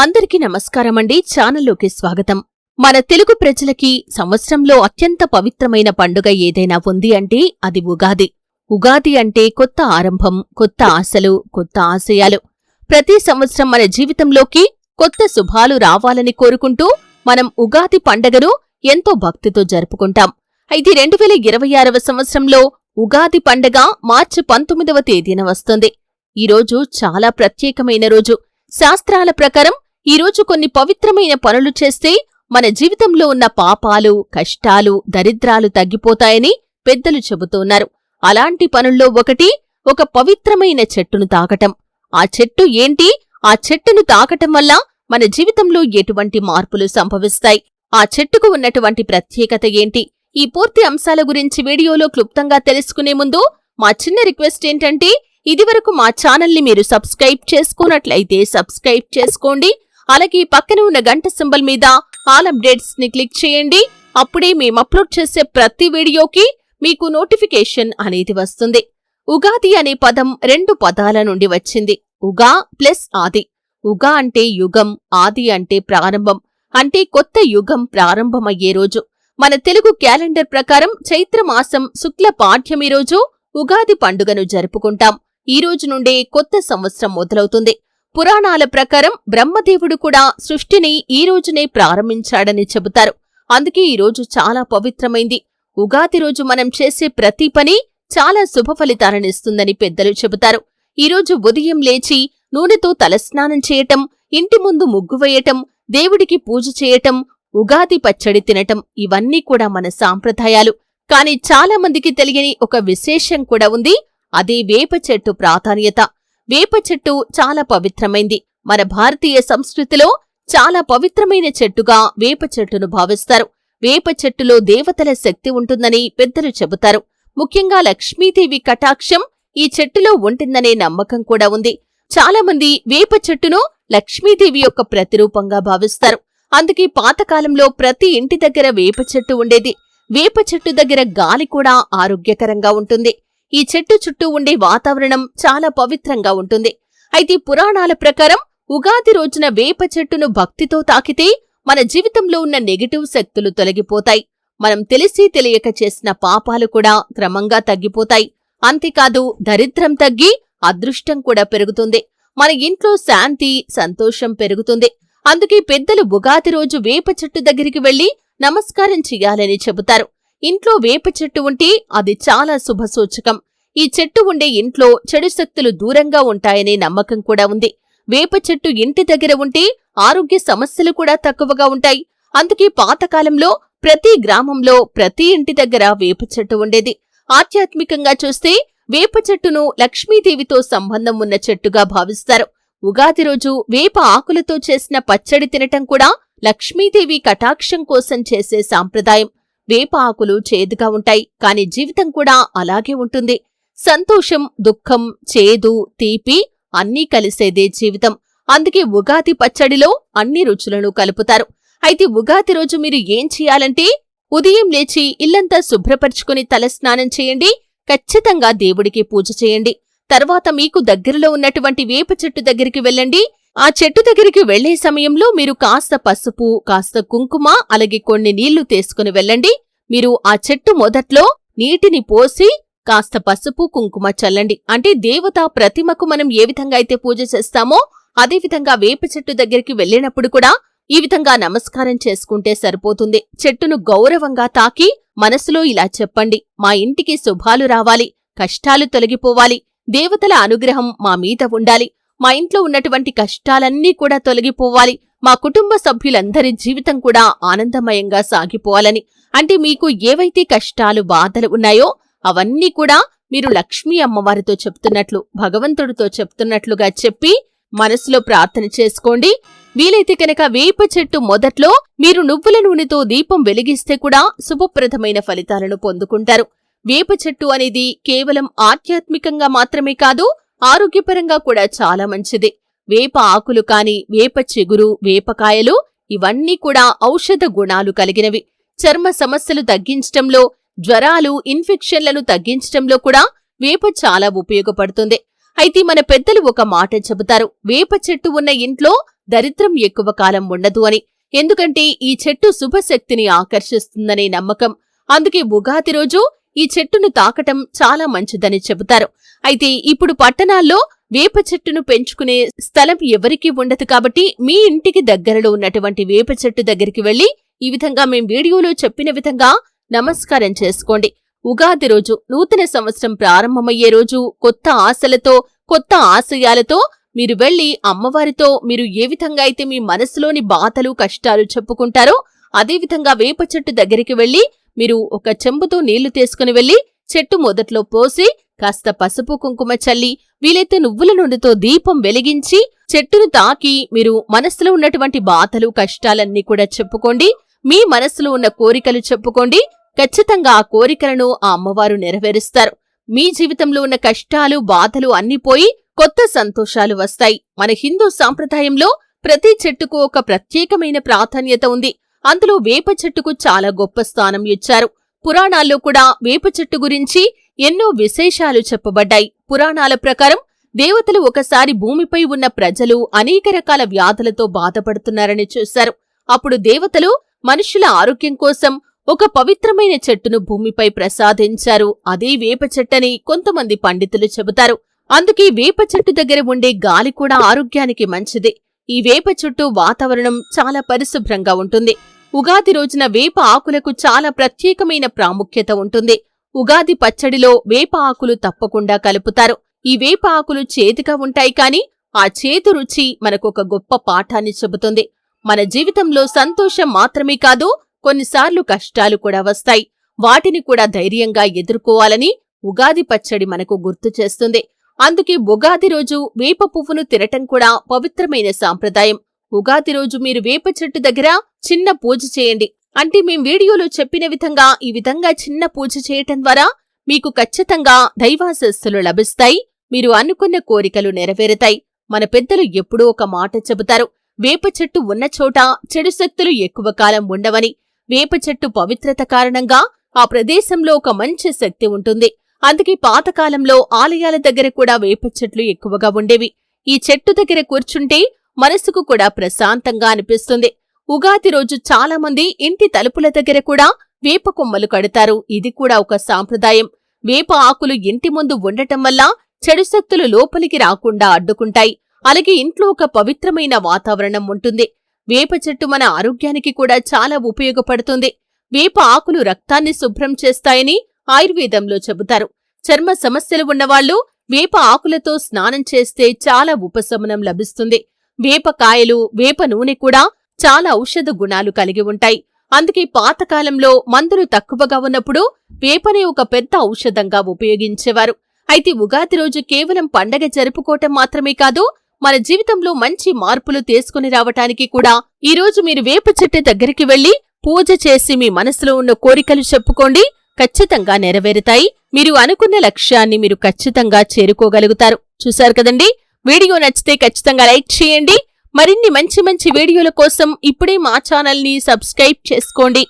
అందరికీ నమస్కారమండి. ఛానల్లోకి స్వాగతం. మన తెలుగు ప్రజలకి సంవత్సరంలో అత్యంత పవిత్రమైన పండుగ ఏదైనా ఉంది అంటే అది ఉగాది. ఉగాది అంటే కొత్త ఆరంభం, కొత్త ఆశలు, కొత్త ఆశయాలు. ప్రతి సంవత్సరం మన జీవితంలోకి కొత్త శుభాలు రావాలని కోరుకుంటూ మనం ఉగాది పండగను ఎంతో భక్తితో జరుపుకుంటాం. అయితే 2026వ సంవత్సరంలో ఉగాది పండగ మార్చి 19వ తేదీన వస్తుంది. ఈరోజు చాలా ప్రత్యేకమైన రోజు. శాస్త్రాల ప్రకారం ఈరోజు కొన్ని పవిత్రమైన పనులు చేస్తే మన జీవితంలో ఉన్న పాపాలు, కష్టాలు, దరిద్రాలు తగ్గిపోతాయని పెద్దలు చెబుతున్నారు. అలాంటి పనుల్లో ఒకటి ఒక పవిత్రమైన చెట్టును తాకటం. ఆ చెట్టు ఏంటి? ఆ చెట్టును తాకటం వల్ల మన జీవితంలో ఎటువంటి మార్పులు సంభవిస్తాయి? ఆ చెట్టుకు ఉన్నటువంటి ప్రత్యేకత ఏంటి? ఈ పూర్తి అంశాల గురించి వీడియోలో క్లుప్తంగా తెలుసుకునే ముందు మా చిన్న రిక్వెస్ట్ ఏంటంటే, ఇదివరకు మా ఛానల్ని మీరు సబ్స్క్రైబ్ చేసుకున్నట్లయితే సబ్స్క్రైబ్ చేసుకోండి. అలాగే పక్కన ఉన్న గంట సింబల్ మీద ఆల్ అప్డేట్స్ ని క్లిక్ చేయండి. అప్పుడే మేము అప్లోడ్ చేసే ప్రతి వీడియోకి మీకు నోటిఫికేషన్ అనేది వస్తుంది. ఉగాది అనే పదం 2 పదాల నుండి వచ్చింది. ఉగా ప్లస్ ఆది. ఉగా అంటే యుగం, ఆది అంటే ప్రారంభం. అంటే కొత్త యుగం ప్రారంభమయ్యే రోజు. మన తెలుగు క్యాలెండర్ ప్రకారం చైత్రమాసం శుక్ల పాఠ్యమి రోజు ఉగాది పండుగను జరుపుకుంటాం. ఈ రోజు నుండే కొత్త సంవత్సరం మొదలవుతుంది. పురాణాల ప్రకారం బ్రహ్మదేవుడు కూడా సృష్టిని ఈ రోజునే ప్రారంభించాడని చెబుతారు. అందుకే ఈ రోజు చాలా పవిత్రమైంది. ఉగాది రోజు మనం చేసే ప్రతి పని చాలా శుభ ఫలితాలనిస్తుందని పెద్దలు చెబుతారు. ఈరోజు ఉదయం లేచి నూనెతో తలస్నానం చేయటం, ఇంటి ముందు ముగ్గు వేయటం, దేవుడికి పూజ చేయటం, ఉగాది పచ్చడి తినటం ఇవన్నీ కూడా మన సాంప్రదాయాలు. కాని చాలా మందికి తెలియని ఒక విశేషం కూడా ఉంది. అదే వేప చెట్టు ప్రాధాన్యత. వేప చెట్టు చాలా పవిత్రమైంది. మన భారతీయ సంస్కృతిలో చాలా పవిత్రమైన చెట్టుగా వేప చెట్టును భావిస్తారు. వేప చెట్టులో దేవతల శక్తి ఉంటుందని పెద్దలు చెబుతారు. ముఖ్యంగా లక్ష్మీదేవి కటాక్షం ఈ చెట్టులో ఉంటుందనే నమ్మకం కూడా ఉంది. చాలామంది వేప చెట్టును లక్ష్మీదేవి యొక్క ప్రతిరూపంగా భావిస్తారు. అందుకే పాతకాలంలో ప్రతి ఇంటి దగ్గర వేప చెట్టు ఉండేది. వేప చెట్టు దగ్గర గాలి కూడా ఆరోగ్యకరంగా ఉంటుంది. ఈ చెట్టు చుట్టూ ఉండే వాతావరణం చాలా పవిత్రంగా ఉంటుంది. అయితే పురాణాల ప్రకారం ఉగాది రోజున వేప చెట్టును భక్తితో తాకితే మన జీవితంలో ఉన్న నెగటివ్ శక్తులు తొలగిపోతాయి. మనం తెలిసి తెలియక చేసిన పాపాలు కూడా క్రమంగా తగ్గిపోతాయి. అంతేకాదు దరిద్రం తగ్గి అదృష్టం కూడా పెరుగుతుంది. మన ఇంట్లో శాంతి, సంతోషం పెరుగుతుంది. అందుకే పెద్దలు ఉగాది రోజు వేప చెట్టు దగ్గరికి వెళ్లి నమస్కారం చెయ్యాలని చెబుతారు. ఇంట్లో వేప చెట్టు ఉంటే అది చాలా శుభసూచకం. ఈ చెట్టు ఉండే ఇంట్లో చెడు శక్తులు దూరంగా ఉంటాయనే నమ్మకం కూడా ఉంది. వేప చెట్టు ఇంటి దగ్గర ఉంటే ఆరోగ్య సమస్యలు కూడా తక్కువగా ఉంటాయి. అందుకే పాతకాలంలో ప్రతి గ్రామంలో ప్రతి ఇంటి దగ్గర వేప చెట్టు ఉండేది. ఆధ్యాత్మికంగా చూస్తే వేప చెట్టును లక్ష్మీదేవితో సంబంధం ఉన్న చెట్టుగా భావిస్తారు. ఉగాది రోజు వేప ఆకులతో చేసిన పచ్చడి తినటం కూడా లక్ష్మీదేవి కటాక్షం కోసం చేసే సాంప్రదాయం. వేప ఆకులు చేదుగా ఉంటాయి, కాని జీవితం కూడా అలాగే ఉంటుంది. సంతోషం, దుఃఖం, చేదు, తీపి అన్నీ కలిసేదే జీవితం. అందుకే ఉగాది పచ్చడిలో అన్ని రుచులను కలుపుతారు. అయితే ఉగాది రోజు మీరు ఏం చేయాలంటే, ఉదయం లేచి ఇల్లంతా శుభ్రపరుచుకుని తలస్నానం చేయండి. ఖచ్చితంగా దేవుడికి పూజ చేయండి. తర్వాత మీకు దగ్గరలో ఉన్నటువంటి వేప చెట్టు దగ్గరికి వెళ్ళండి. ఆ చెట్టు దగ్గరికి వెళ్లే సమయంలో మీరు కాస్త పసుపు, కాస్త కుంకుమ, అలాగే కొన్ని నీళ్లు తీసుకుని వెళ్ళండి. మీరు ఆ చెట్టు మొదట్లో నీటిని పోసి కాస్త పసుపు, కుంకుమ చల్లండి. అంటే దేవతా ప్రతిమకు మనం ఏ విధంగా అయితే పూజ చేస్తామో అదేవిధంగా వేప చెట్టు దగ్గరికి వెళ్ళినప్పుడు కూడా ఈ విధంగా నమస్కారం చేసుకుంటే సరిపోతుంది. చెట్టును గౌరవంగా తాకి మనసులో ఇలా చెప్పండి: మా ఇంటికి శుభాలు రావాలి, కష్టాలు తొలగిపోవాలి, దేవతల అనుగ్రహం మా మీద ఉండాలి, మా ఇంట్లో ఉన్నటువంటి కష్టాలన్నీ కూడా తొలగిపోవాలి, మా కుటుంబ సభ్యులందరి జీవితం కూడా ఆనందమయంగా సాగిపోవాలని. అంటే మీకు ఏవైతే కష్టాలు, బాధలు ఉన్నాయో అవన్నీ కూడా మీరు లక్ష్మీ అమ్మవారితో చెప్తున్నట్లు, భగవంతుడితో చెప్తున్నట్లుగా చెప్పి మనసులో ప్రార్థన చేసుకోండి. వీలైతే కనుక వేప చెట్టు మొదట్లో మీరు నువ్వుల నూనెతో దీపం వెలిగిస్తే కూడా శుభప్రదమైన ఫలితాలను పొందుకుంటారు. వేప చెట్టు అనేది కేవలం ఆధ్యాత్మికంగా మాత్రమే కాదు, ఆరోగ్యపరంగా కూడా చాలా మంచిది. వేప ఆకులు కాని, వేప చిగురు, వేపకాయలు ఇవన్నీ కూడా ఔషధ గుణాలు కలిగినవి. చర్మ సమస్యలు తగ్గించటంలో, జ్వరాలు, ఇన్ఫెక్షన్లను తగ్గించటంలో కూడా వేప చాలా ఉపయోగపడుతుంది. అయితే మన పెద్దలు ఒక మాట చెబుతారు: వేప చెట్టు ఉన్న ఇంట్లో దరిద్రం ఎక్కువ కాలం ఉండదు అని. ఎందుకంటే ఈ చెట్టు శుభశక్తిని ఆకర్షిస్తుందనే నమ్మకం. అందుకే ఉగాది రోజు ఈ చెట్టును తాకటం చాలా మంచిదని చెబుతారు. అయితే ఇప్పుడు పట్టణాల్లో వేప చెట్టును పెంచుకునే స్థలం ఎవరికీ ఉండదు కాబట్టి మీ ఇంటికి దగ్గరలో ఉన్నటువంటి వేప చెట్టు దగ్గరికి వెళ్లి ఈ విధంగా మేం వీడియోలో చెప్పిన విధంగా నమస్కారం చేసుకోండి. ఉగాది రోజు నూతన సంవత్సరం ప్రారంభమయ్యే రోజు కొత్త ఆశలతో, కొత్త ఆశయాలతో మీరు వెళ్లి అమ్మవారితో మీరు ఏ విధంగా అయితే మీ మనసులోని బాధలు, కష్టాలు చెప్పుకుంటారో అదేవిధంగా వేప చెట్టు దగ్గరికి వెళ్లి మీరు ఒక చెంబుతో నీళ్లు తీసుకుని వెళ్లి చెట్టు మొదట్లో పోసి కాస్త పసుపు కుంకుమ చల్లి వీలైతే నువ్వుల నూనెతో దీపం వెలిగించి చెట్టును తాకి మీరు మనసులో ఉన్నటువంటి బాధలు, కష్టాలన్నీ కూడా చెప్పుకోండి. మీ మనసులో ఉన్న కోరికలు చెప్పుకోండి. ఖచ్చితంగా ఆ కోరికలను ఆ అమ్మవారు నెరవేరుస్తారు. మీ జీవితంలో ఉన్న కష్టాలు, బాధలు అన్నీ పోయి కొత్త సంతోషాలు వస్తాయి. మన హిందూ సాంప్రదాయంలో ప్రతి చెట్టుకు ఒక ప్రత్యేకమైన ప్రాధాన్యత ఉంది. అందులో వేప చెట్టుకు చాలా గొప్ప స్థానం ఇచ్చారు. పురాణాల్లో కూడా వేప చెట్టు గురించి ఎన్నో విశేషాలు చెప్పబడ్డాయి. పురాణాల ప్రకారం దేవతలు ఒకసారి భూమిపై ఉన్న ప్రజలు అనేక రకాల వ్యాధులతో బాధపడుతున్నారని చూశారు. అప్పుడు దేవతలు మనుషుల ఆరోగ్యం కోసం ఒక పవిత్రమైన చెట్టును భూమిపై ప్రసాదించారు. అదే వేప చెట్టని కొంతమంది పండితులు చెబుతారు. అందుకే వేప చెట్టు దగ్గర ఉండే గాలి కూడా ఆరోగ్యానికి మంచిది. ఈ వేప చుట్టూ వాతావరణం చాలా పరిశుభ్రంగా ఉంటుంది. ఉగాది రోజున వేప ఆకులకు చాలా ప్రత్యేకమైన ప్రాముఖ్యత ఉంటుంది. ఉగాది పచ్చడిలో వేప ఆకులు తప్పకుండా కలుపుతారు. ఈ వేప ఆకులు చేదుగా ఉంటాయి కాని ఆ చేదు రుచి మనకొక గొప్ప పాఠాన్ని చెబుతుంది. మన జీవితంలో సంతోషం మాత్రమే కాదు, కొన్నిసార్లు కష్టాలు కూడా వస్తాయి. వాటిని కూడా ధైర్యంగా ఎదుర్కోవాలని ఉగాది పచ్చడి మనకు గుర్తు చేస్తుంది. అందుకే ఉగాది రోజు వేప పువ్వును తినటం కూడా పవిత్రమైన సాంప్రదాయం. ఉగాది రోజు మీరు వేప చెట్టు దగ్గర చిన్న పూజ చేయండి. అంటే మేం వీడియోలో చెప్పిన విధంగా ఈ విధంగా చిన్న పూజ చేయటం ద్వారా మీకు ఖచ్చితంగా దైవాశీస్సులు లభిస్తాయి. మీరు అనుకున్న కోరికలు నెరవేరుతాయి. మన పెద్దలు ఎప్పుడూ ఒక మాట చెబుతారు, వేప చెట్టు ఉన్న చోట చెడు శక్తులు ఎక్కువ కాలం ఉండవని. వేప చెట్టు పవిత్రత కారణంగా ఆ ప్రదేశంలో ఒక మంచి శక్తి ఉంటుంది. అందుకే పాతకాలంలో ఆలయాల దగ్గర కూడా వేప చెట్లు ఎక్కువగా ఉండేవి. ఈ చెట్టు దగ్గర కూర్చుంటే మనసుకు కూడా ప్రశాంతంగా అనిపిస్తుంది. ఉగాది రోజు చాలా మంది ఇంటి తలుపుల దగ్గర కూడా వేప కొమ్మలు కడతారు. ఇది కూడా ఒక సాంప్రదాయం. వేప ఆకులు ఇంటి ముందు ఉండటం వల్ల చెడు శక్తులు లోపలికి రాకుండా అడ్డుకుంటాయి. అలాగే ఇంట్లో ఒక పవిత్రమైన వాతావరణం ఉంటుంది. వేప చెట్టు మన ఆరోగ్యానికి కూడా చాలా ఉపయోగపడుతుంది. వేప ఆకులు రక్తాన్ని శుభ్రం చేస్తాయని ఆయుర్వేదంలో చెబుతారు. చర్మ సమస్యలు ఉన్నవాళ్లు వేప ఆకులతో స్నానం చేస్తే చాలా ఉపశమనం లభిస్తుంది. వేపకాయలు, వేప నూనె కూడా చాలా ఔషధ గుణాలు కలిగి ఉంటాయి. అందుకే పాతకాలంలో మందులు తక్కువగా ఉన్నప్పుడు వేపనే ఒక పెద్ద ఔషధంగా ఉపయోగించేవారు. అయితే ఉగాది రోజు కేవలం పండగ జరుపుకోవటం మాత్రమే కాదు, మన జీవితంలో మంచి మార్పులు తీసుకుని రావటానికి కూడా ఈ రోజు మీరు వేప చెట్టు దగ్గరికి వెళ్లి పూజ చేసి మీ మనసులో ఉన్న కోరికలు చెప్పుకోండి. ఖచ్చితంగా నెరవేరుతాయి. మీరు అనుకున్న లక్ష్యాన్ని మీరు ఖచ్చితంగా చేరుకోగలుగుతారు. చూశారు కదండి. వీడియో నచ్చితే ఖచ్చితంగా లైక్ చేయండి. మరిన్ని మంచి మంచి వీడియోల కోసం ఇప్పుడే మా ఛానల్ని సబ్స్క్రైబ్ చేసుకోండి.